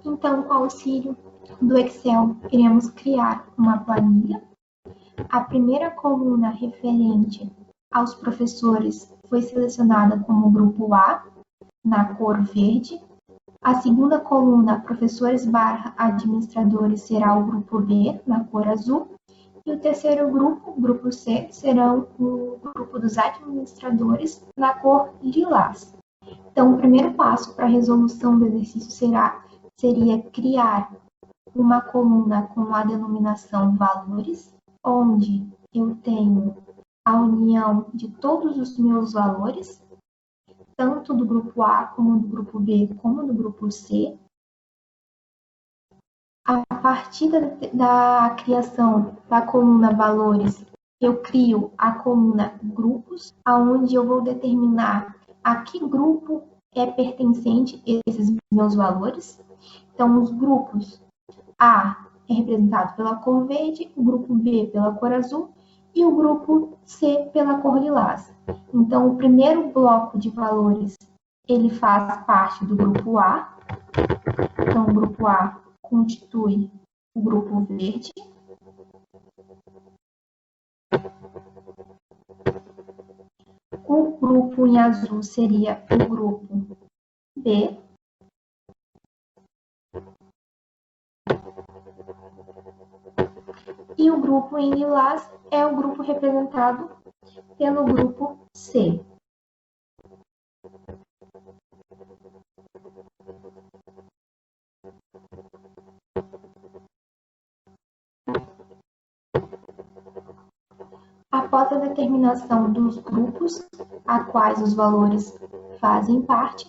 Então, com o auxílio do Excel, iremos criar uma planilha. A primeira coluna referente aos professores foi selecionada como grupo A, na cor verde. A segunda coluna, professores/administradores, será o grupo B, na cor azul. E o terceiro grupo, grupo C, serão o grupo dos administradores, na cor lilás. Então, o primeiro passo para a resolução do exercício seria criar uma coluna com a denominação valores, onde eu tenho a união de todos os meus valores, tanto do grupo A, como do grupo B, como do grupo C. A partir da criação da coluna valores, eu crio a coluna grupos, onde eu vou determinar a que grupo é pertencente esses meus valores. Então, os grupos A é representado pela cor verde, o grupo B pela cor azul e o grupo C pela cor lilás. Então, o primeiro bloco de valores, ele faz parte do grupo A. Então, o grupo A constitui o grupo verde. O grupo em azul seria o grupo B. E o grupo em lilás é o grupo representado pelo grupo C. Após a determinação dos grupos a quais os valores fazem parte,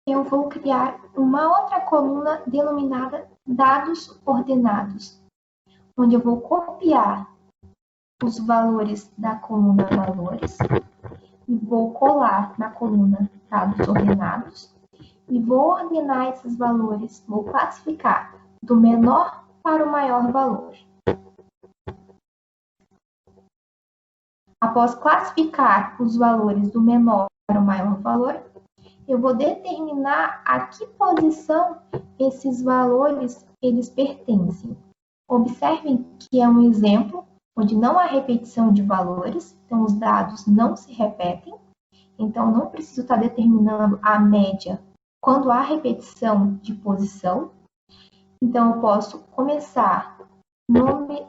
eu vou criar uma outra coluna denominada dados ordenados, onde eu vou copiar os valores da coluna valores e vou colar na coluna dados ordenados e vou ordenar esses valores, vou classificar do menor para o maior valor. Após classificar os valores do menor para o maior valor, eu vou determinar a que posição esses valores eles pertencem. Observem que é um exemplo onde não há repetição de valores, então os dados não se repetem, então não preciso estar determinando a média quando há repetição de posição. Então eu posso começar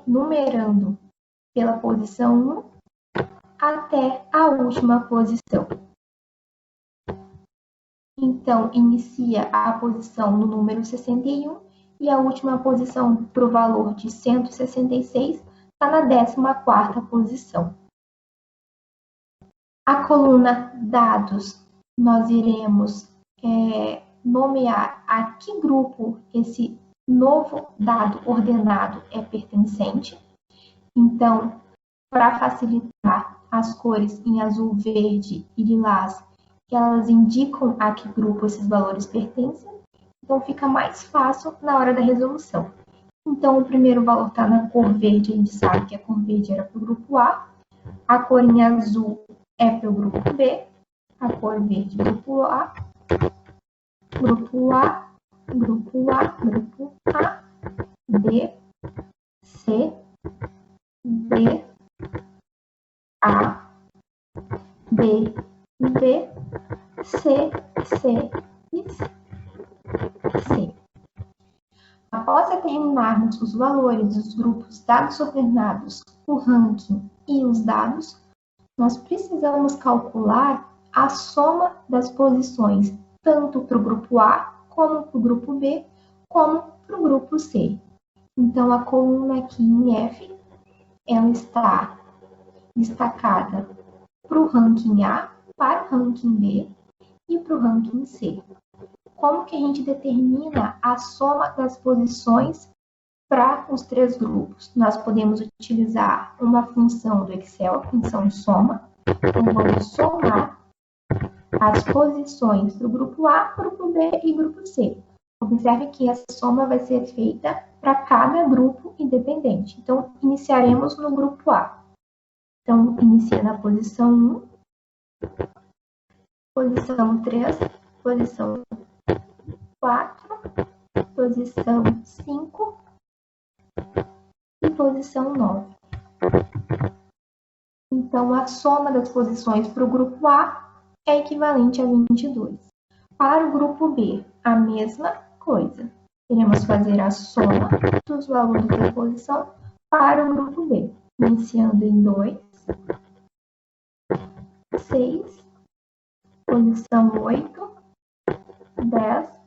numerando pela posição 1 até a última posição. Então, inicia a posição no número 61 e a última posição para o valor de 166 está na 14ª posição. A coluna dados, nós iremos nomear a que grupo esse novo dado ordenado é pertencente. Então, para facilitar, as cores em azul, verde e lilás, elas indicam a que grupo esses valores pertencem, então fica mais fácil na hora da resolução. Então, o primeiro valor está na cor verde, a gente sabe que a cor verde era para o grupo A, a cor em azul é para o grupo B, a cor verde grupo A, grupo A, grupo A, grupo A, B, C, D, A, B, B, C, C e C. Após determinarmos os valores dos grupos dados ordenados, o ranking e os dados, nós precisamos calcular a soma das posições, tanto para o grupo A, como para o grupo B, como para o grupo C. Então, a coluna aqui em F, ela está destacada para o ranking A, para o ranking B e para o ranking C. Como que a gente determina a soma das posições para os três grupos? Nós podemos utilizar uma função do Excel, a função soma. Então, vamos somar as posições do grupo A, grupo B e grupo C. Observe que essa soma vai ser feita para cada grupo independente. Então, iniciaremos no grupo A. Então, inicia na posição 1, posição 3, posição 4, posição 5 e posição 9. Então, a soma das posições para o grupo A é equivalente a 22. Para o grupo B, a mesma coisa. Iremos fazer a soma dos valores da posição para o grupo B, iniciando em 2, 6, posição 8, 10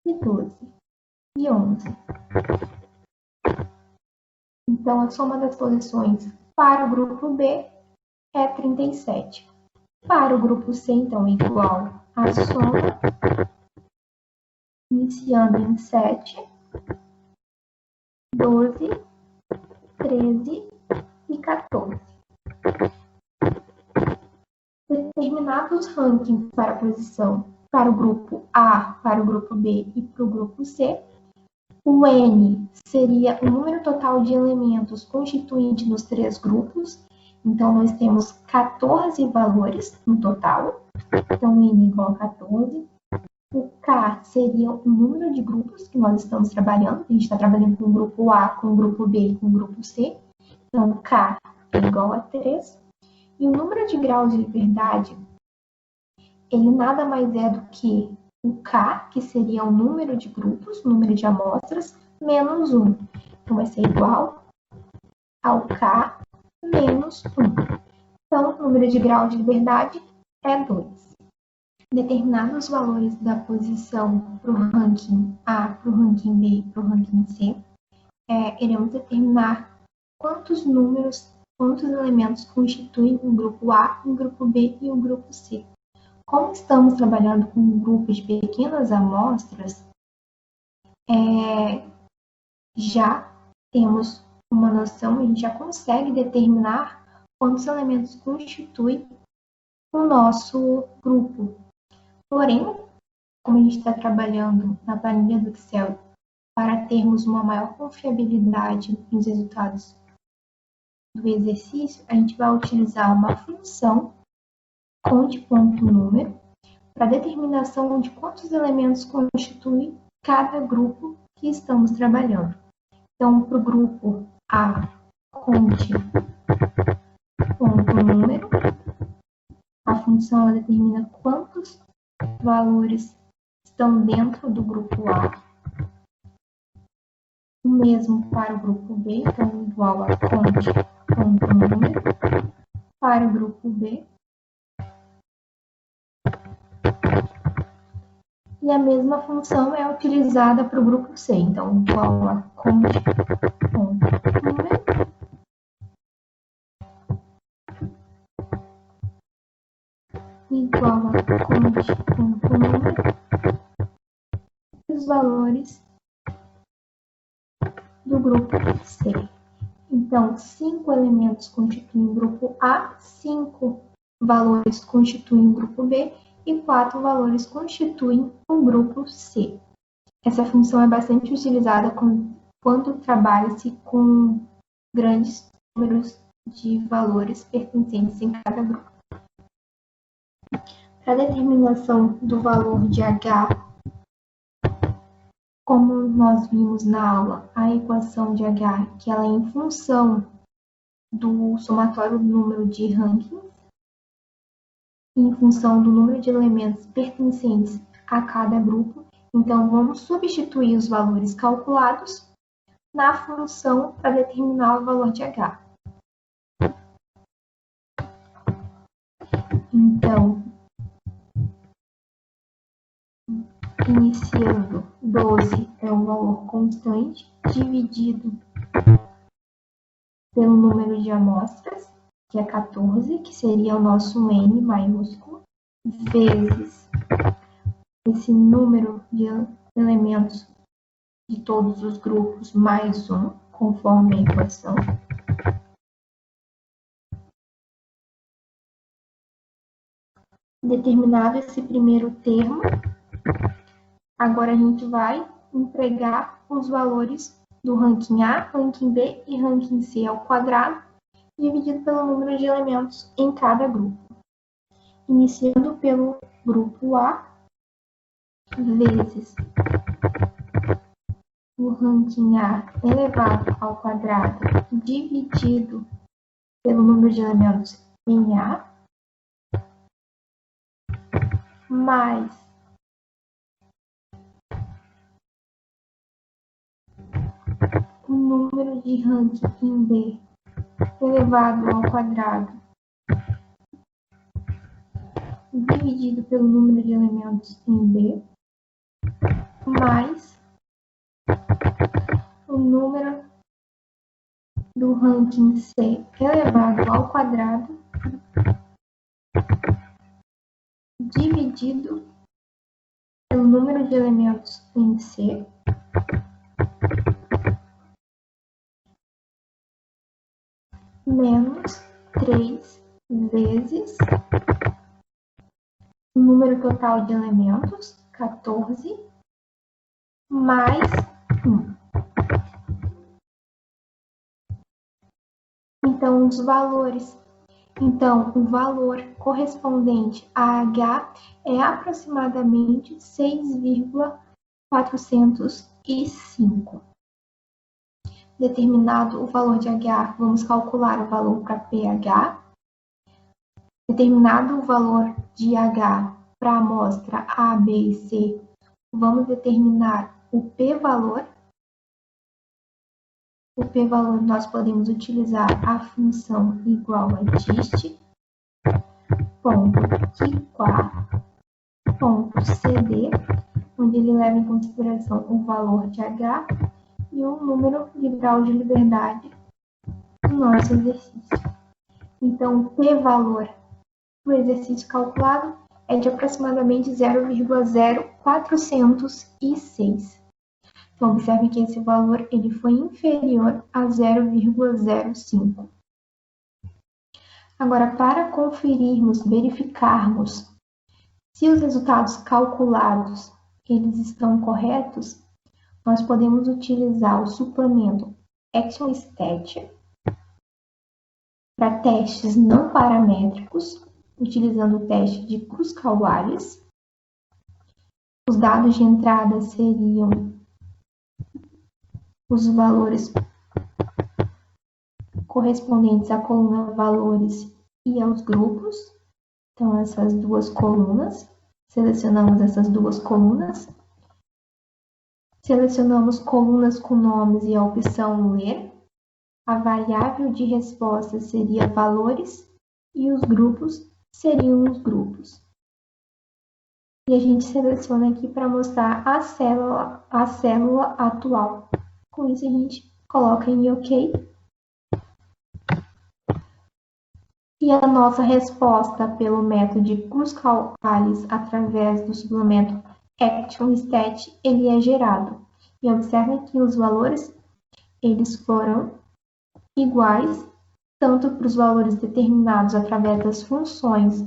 e 12 e 11. Então, a soma das posições para o grupo B é 37. Para o grupo C, então, igual a soma, iniciando em 7, 12, 13 e 14. Determinados rankings para a posição para o grupo A, para o grupo B e para o grupo C, o N seria o número total de elementos constituinte nos 3 grupos. Então, nós temos 14 valores no total. Então, N igual a 14. O K seria o número de grupos que nós estamos trabalhando. A gente está trabalhando com o grupo A, com o grupo B e com o grupo C. Então, K é igual a 3. E o número de graus de liberdade, ele nada mais é do que o K, que seria o número de grupos, o número de amostras, menos 1. Então, vai ser igual ao K menos 1. Então, o número de graus de liberdade é 2. Determinados valores da posição para o ranking A, para o ranking B e para o ranking C, iremos determinar quantos elementos constituem o grupo A, o grupo B e o grupo C. Como estamos trabalhando com um grupo de pequenas amostras, já temos uma noção, a gente já consegue determinar quantos elementos constituem o nosso grupo. Porém, como a gente está trabalhando na planilha do Excel para termos uma maior confiabilidade nos resultados do exercício, a gente vai utilizar uma função conte.número para determinação de quantos elementos constituem cada grupo que estamos trabalhando. Então, para o grupo A, conte.número, a função determina quantos valores estão dentro do grupo A. O mesmo para o grupo B, então igual a conte.número para o grupo B. E a mesma função é utilizada para o grupo C, então igual a conte.número igual a conte.número e os valores do grupo C. Então, 5 elementos constituem o grupo A, 5 valores constituem o grupo B e 4 valores constituem o grupo C. Essa função é bastante utilizada quando trabalha-se com grandes números de valores pertencentes em cada grupo. Para a determinação do valor de H, como nós vimos na aula, a equação de H, que ela é em função do somatório do número de rankings, em função do número de elementos pertencentes a cada grupo. Então, vamos substituir os valores calculados na função para determinar o valor de H. Então, iniciando, 12 é um valor constante, dividido pelo número de amostras, que é 14, que seria o nosso N maiúsculo, vezes esse número de elementos de todos os grupos mais 1, conforme a equação. Determinado esse primeiro termo, agora a gente vai empregar os valores do ranking A, ranking B e ranking C ao quadrado, dividido pelo número de elementos em cada grupo. Iniciando pelo grupo A, vezes do ranking A elevado ao quadrado dividido pelo número de elementos em A, mais o número de ranking em B elevado ao quadrado dividido pelo número de elementos em B, mais o número do ranking C elevado ao quadrado dividido pelo número de elementos em C, menos 3 vezes o número total de elementos, 14, mais 1. Então, os valores. Então, o valor correspondente a H é aproximadamente 6,405. Determinado o valor de H, vamos calcular o valor para pH. Determinado o valor de H para a amostra A, B e C, vamos determinar o p-valor. O p-valor nós podemos utilizar a função igual a dist, ponto ponto cd, onde ele leva em consideração o valor de H e o número de grau de liberdade do nosso exercício. Então, o p-valor do exercício calculado é de aproximadamente 0,0406. Então, observe que esse valor ele foi inferior a 0,05. Agora, para conferirmos, verificarmos se os resultados calculados eles estão corretos, nós podemos utilizar o suplemento ActionStat para testes não paramétricos, utilizando o teste de Kruskal-Wallis. Os dados de entrada seriam os valores correspondentes à coluna valores e aos grupos. Então, essas duas colunas, selecionamos essas duas colunas. Selecionamos colunas com nomes e a opção ler. A variável de resposta seria valores e os grupos seriam os grupos. E a gente seleciona aqui para mostrar a célula atual. Com isso, a gente coloca em OK. E a nossa resposta pelo método de Kruskal-Wallis através do suplemento ActionStat, ele é gerado. E observe que os valores, eles foram iguais, tanto para os valores determinados através das funções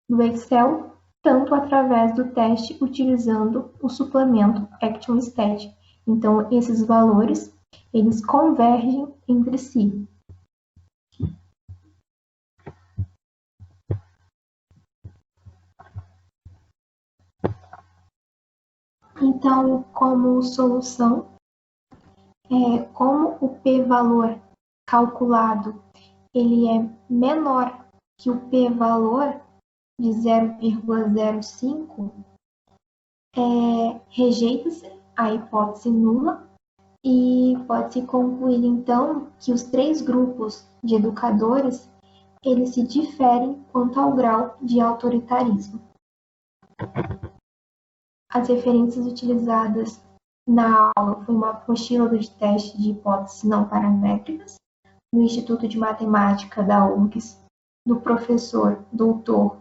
do Excel, tanto através do teste utilizando o suplemento ActionStat. Então, esses valores, eles convergem entre si. Então, como solução, como o p-valor calculado ele é menor que o p-valor de 0,05, rejeita-se a hipótese nula e pode-se concluir, então, que os três grupos de educadores eles se diferem quanto ao grau de autoritarismo. As referências utilizadas na aula foi uma apostila de teste de hipóteses não paramétricas do Instituto de Matemática da URGS, do professor Dr.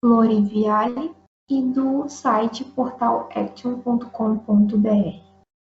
Lori Viale e do site portalaction.com.br.